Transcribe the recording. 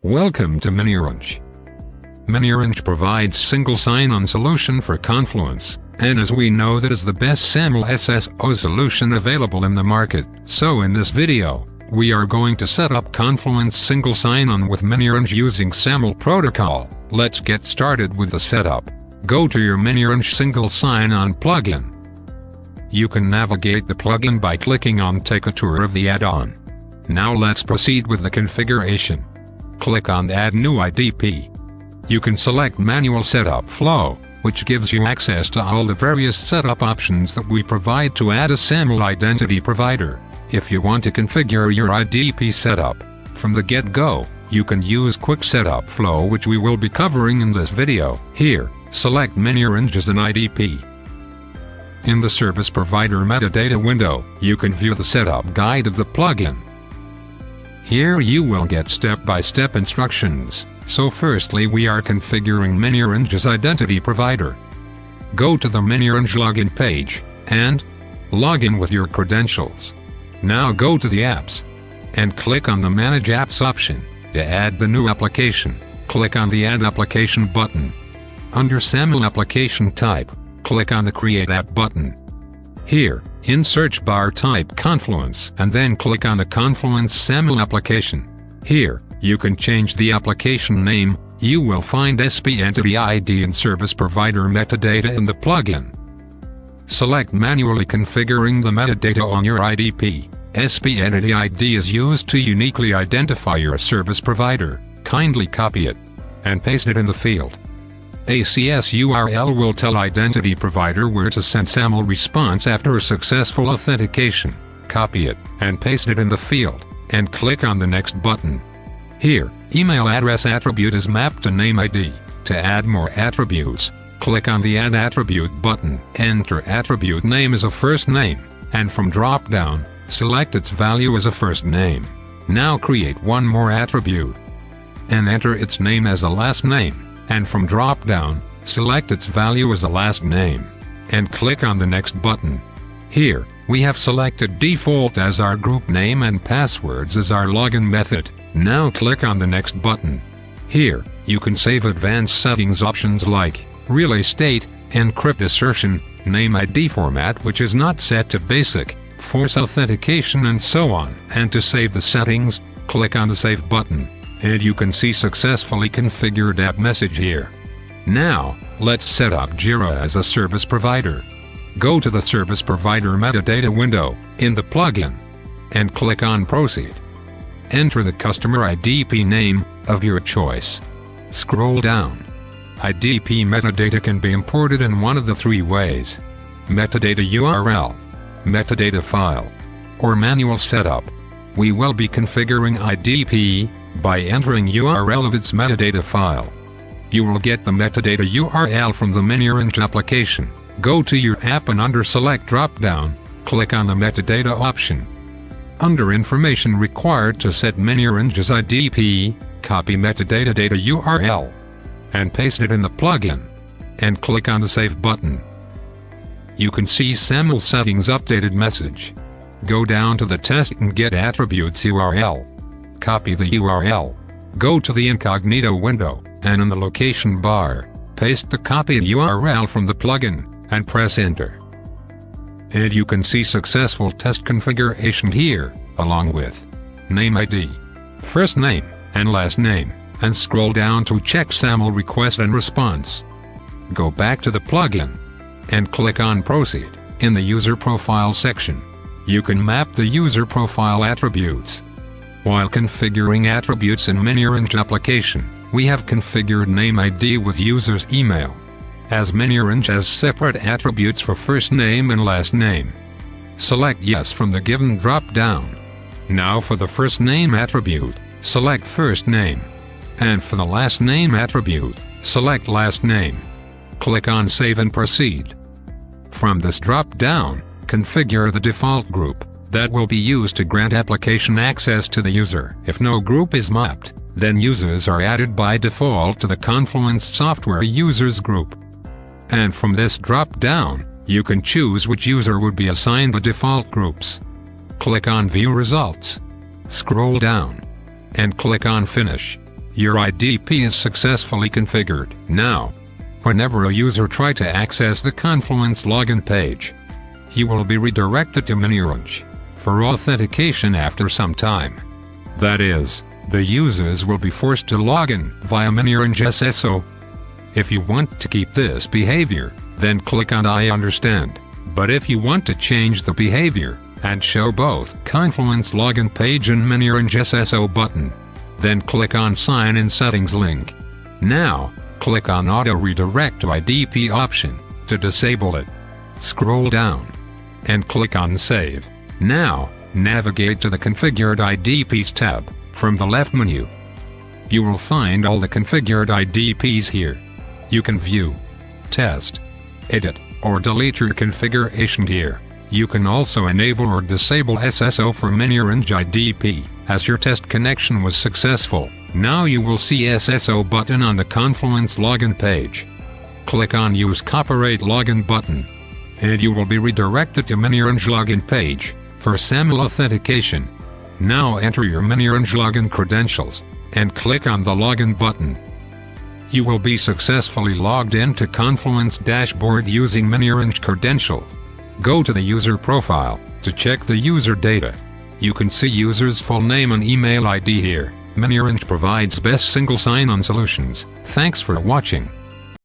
Welcome to MiniOrange. MiniOrange provides single sign-on solution for Confluence, and as we know that is the best SAML SSO solution available in the market. So in this video, we are going to set up Confluence single sign-on with MiniOrange using SAML protocol. Let's get started with the setup. Go to your MiniOrange single sign-on plugin. You can navigate the plugin by clicking on Take a Tour of the add-on. Now let's proceed with the configuration. Click on Add New IDP. You can select Manual Setup Flow, which gives you access to all the various setup options that we provide to add a SAML identity provider. If you want to configure your IDP setup from the get-go, you can use Quick Setup Flow, which we will be covering in this video. Here, select MiniOrange as an IDP. In the Service Provider Metadata window, you can view the setup guide of the plugin. Here you will get step-by-step instructions. So firstly we are configuring MiniOrange as identity provider. Go to the MiniOrange login page, and log in with your credentials. Now go to the apps, and click on the Manage Apps option. To add the new application, click on the Add Application button. Under SAML application type, click on the Create App button. Here, in search bar type Confluence and then click on the Confluence SAML application. Here, you can change the application name. You will find SP Entity ID and Service Provider Metadata in the plugin. Select Manually configuring the metadata on your IDP. SP Entity ID is used to uniquely identify your service provider. Kindly copy it and paste it in the field. ACS URL will tell identity provider where to send SAML response after a successful authentication. Copy it and paste it in the field, and click on the Next button. Here, email address attribute is mapped to name ID. To add more attributes, click on the Add Attribute button. Enter attribute name as a first name, and from drop-down, select its value as a first name. Now create one more attribute, and enter its name as a last name. And from drop-down, select its value as a last name, and click on the Next button. Here, we have selected default as our group name and passwords as our login method. Now click on the Next button. Here, you can save advanced settings options like relay state, encrypt assertion, name ID format which is not set to basic, force authentication and so on. And to save the settings, click on the Save button. And you can see successfully configured app message here. Now, let's set up Jira as a service provider. Go to the Service Provider Metadata window in the plugin, and click on Proceed. Enter the customer IDP name of your choice. Scroll down. IDP metadata can be imported in one of the three ways: metadata URL, metadata file, or manual setup. We will be configuring IDP by entering URL of its metadata file. You will get the metadata URL from the MiniOrange application. Go to your app and under Select drop-down, click on the metadata option. Under Information Required to set MiniOrange as IDP, copy metadata data URL and paste it in the plugin, and click on the Save button. You can see SAML settings updated message. Go down to the Test and Get Attributes URL. Copy the URL. Go to the incognito window, and in the location bar, paste the copied URL from the plugin, and press Enter. And you can see successful test configuration here, along with name ID, first name, and last name, and scroll down to check SAML request and response. Go back to the plugin, and click on Proceed. In the User Profile section, you can map the user profile attributes. While configuring attributes in MiniOrange application, we have configured name ID with user's email, as MiniOrange has separate attributes for first name and last name. Select Yes from the given drop-down. Now for the first name attribute, select first name. And for the last name attribute, select last name. Click on Save and Proceed. From this drop-down, configure the default group that will be used to grant application access to the user. If no group is mapped, then users are added by default to the Confluence Software Users group. And from this drop-down, you can choose which user would be assigned the default groups. Click on View Results. Scroll down and click on Finish. Your IDP is successfully configured. Now, whenever a user tries to access the Confluence login page, he will be redirected to MiniOrange for authentication after some time. That is, the users will be forced to log in via MiniOrange SSO. If you want to keep this behavior, then click on I understand. But if you want to change the behavior and show both Confluence login page and MiniOrange SSO button, then click on Sign in Settings link. Now, click on Auto Redirect to IDP option to disable it. Scroll down and click on Save. Now, navigate to the Configured IDPs tab from the left menu. You will find all the configured IDPs here. You can view, test, edit, or delete your configuration here. You can also enable or disable SSO for MiniOrange IDP, as your test connection was successful. Now you will see SSO button on the Confluence login page. Click on Use Copyright Login button, and you will be redirected to MiniOrange login page for SAML authentication. Now enter your MiniOrange login credentials, and click on the Login button. You will be successfully logged into Confluence dashboard using MiniOrange credentials. Go to the user profile to check the user data. You can see user's full name and email ID here. MiniOrange provides best single sign-on solutions. Thanks for watching.